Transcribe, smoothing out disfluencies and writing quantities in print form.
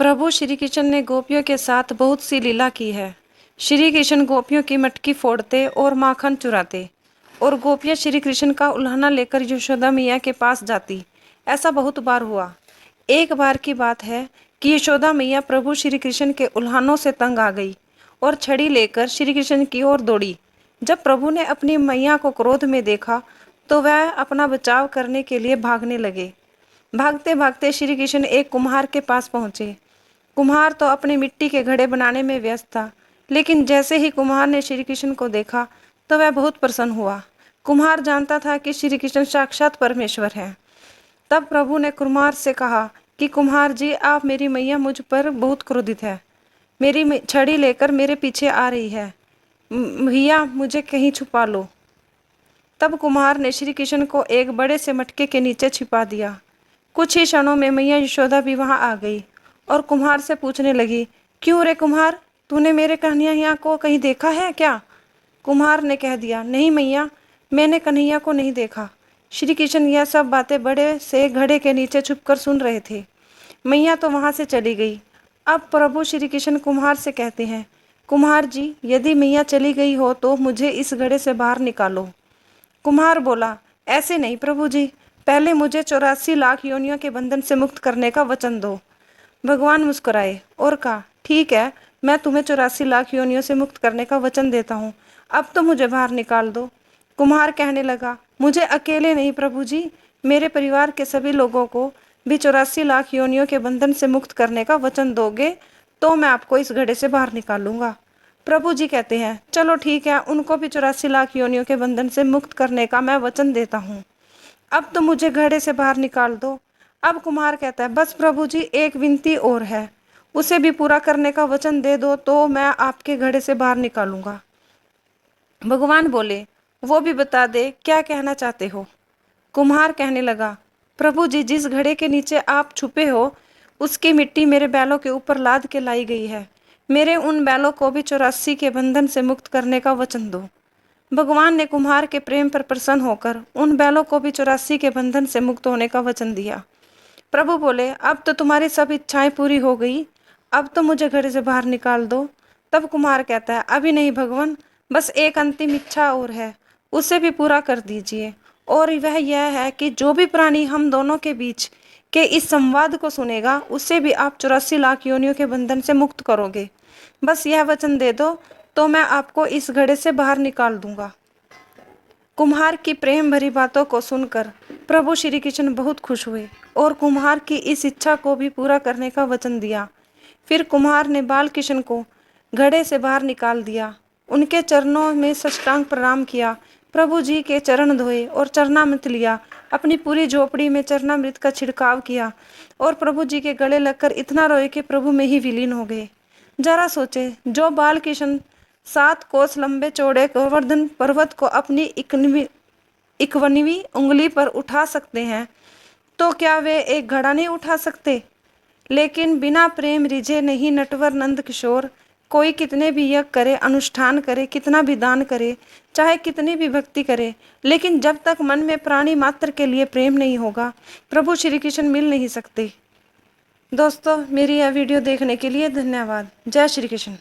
प्रभु श्री कृष्ण ने गोपियों के साथ बहुत सी लीला की है। श्री कृष्ण गोपियों की मटकी फोड़ते और माखन चुराते और गोपियां श्री कृष्ण का उल्हाना लेकर यशोदा मैया के पास जाती। ऐसा बहुत बार हुआ। एक बार की बात है कि यशोदा मैया प्रभु श्री कृष्ण के उल्हानों से तंग आ गई और छड़ी लेकर श्री कृष्ण की ओर दौड़ी। जब प्रभु ने अपनी मैया को क्रोध में देखा तो वह अपना बचाव करने के लिए भागने लगे। भागते भागते श्री कृष्ण एक कुम्हार के पास पहुंचे। कुम्हार तो अपने मिट्टी के घड़े बनाने में व्यस्त था, लेकिन जैसे ही कुम्हार ने श्री कृष्ण को देखा तो वह बहुत प्रसन्न हुआ। कुम्हार जानता था कि श्री कृष्ण साक्षात परमेश्वर हैं। तब प्रभु ने कुम्हार से कहा कि कुम्हार जी, आप मेरी मैया मुझ पर बहुत क्रोधित है, मेरी छड़ी लेकर मेरे पीछे आ रही है, भैया मुझे कहीं छुपा लो। तब कुम्हार ने श्री कृष्ण को एक बड़े से मटके के नीचे छिपा दिया। कुछ ही क्षणों में मैया यशोदा भी वहां आ गई और कुम्हार से पूछने लगी, क्यों रे कुम्हार, तूने मेरे कन्हैया को कहीं देखा है क्या? कुम्हार ने कह दिया, नहीं मैया, मैंने कन्हैया को नहीं देखा। श्री कृष्ण यह सब बातें बड़े से घड़े के नीचे छुपकर सुन रहे थे। मैया तो वहां से चली गई। अब प्रभु श्री कृष्ण कुम्हार से कहते हैं, कुम्हार जी, यदि मैया चली गई हो तो मुझे इस घड़े से बाहर निकालो। कुम्हार बोला, ऐसे नहीं प्रभु जी, पहले मुझे 84 लाख योनियों के बंधन से मुक्त करने का वचन दो। भगवान मुस्कुराए और कहा, ठीक है, मैं तुम्हें 84 लाख योनियों से मुक्त करने का वचन देता हूँ, अब तो मुझे बाहर निकाल दो। कुम्हार कहने लगा, मुझे अकेले नहीं प्रभु जी, मेरे परिवार के सभी लोगों को भी 84 लाख योनियों के बंधन से मुक्त करने का वचन दोगे तो मैं आपको इस घड़े से बाहर निकालूंगा। प्रभु जी कहते हैं, चलो ठीक है, उनको भी 84 लाख योनियों के बंधन से मुक्त करने का मैं वचन देता हूँ, अब तो मुझे घड़े से बाहर निकाल दो। अब कुम्हार कहता है, बस प्रभु जी, एक विनती और है, उसे भी पूरा करने का वचन दे दो तो मैं आपके घड़े से बाहर निकालूंगा। भगवान बोले, वो भी बता दे, क्या कहना चाहते हो? कुम्हार कहने लगा, प्रभु जी, जिस घड़े के नीचे आप छुपे हो उसकी मिट्टी मेरे बैलों के ऊपर लाद के लाई गई है, मेरे उन बैलों को भी 84 के बंधन से मुक्त करने का वचन दो। भगवान ने कुम्हार के प्रेम पर प्रसन्न होकर उन बैलों को भी 84 के बंधन से मुक्त होने का वचन दिया। प्रभु बोले, अब तो तुम्हारी सब इच्छाएं पूरी हो गई, अब तो मुझे घड़े से बाहर निकाल दो। तब कुम्हार कहता है, अभी नहीं भगवान, बस एक अंतिम इच्छा और है, उसे भी पूरा कर दीजिए, और वह यह है कि जो भी प्राणी हम दोनों के बीच के इस संवाद को सुनेगा उसे भी आप 84 लाख योनियों के बंधन से मुक्त करोगे। बस यह वचन दे दो तो मैं आपको इस घड़े से बाहर निकाल दूंगा। कुम्हार की प्रेम भरी बातों को सुनकर प्रभु श्री कृष्ण बहुत खुश हुए और कुम्हार की इस इच्छा को भी पूरा करने का वचन दिया। फिर कुम्हार ने बाल कृष्ण को घड़े से बाहर निकाल दिया, उनके चरणों में साष्टांग प्रणाम किया, प्रभु जी के चरण धोए और चरणामृत लिया, अपनी पूरी झोपड़ी में चरणामृत का छिड़काव किया और प्रभु जी के गले लगकर इतना रोए कि प्रभु में ही विलीन हो गए। जरा सोचे, जो बाल कृष्ण 7 कोस लंबे चौड़े गोवर्धन पर्वत को अपनी 51वीं उंगली पर उठा सकते हैं, तो क्या वे एक घड़ा नहीं उठा सकते? लेकिन बिना प्रेम रिझे नहीं नटवर नंद किशोर, कोई कितने भी यज्ञ करे, अनुष्ठान करे, कितना भी दान करे, चाहे कितनी भी भक्ति करे, लेकिन जब तक मन में प्राणी मात्र के लिए प्रेम नहीं होगा, प्रभु श्री कृष्ण मिल नहीं सकते। दोस्तों, मेरी यह वीडियो देखने के लिए धन्यवाद। जय श्री कृष्ण।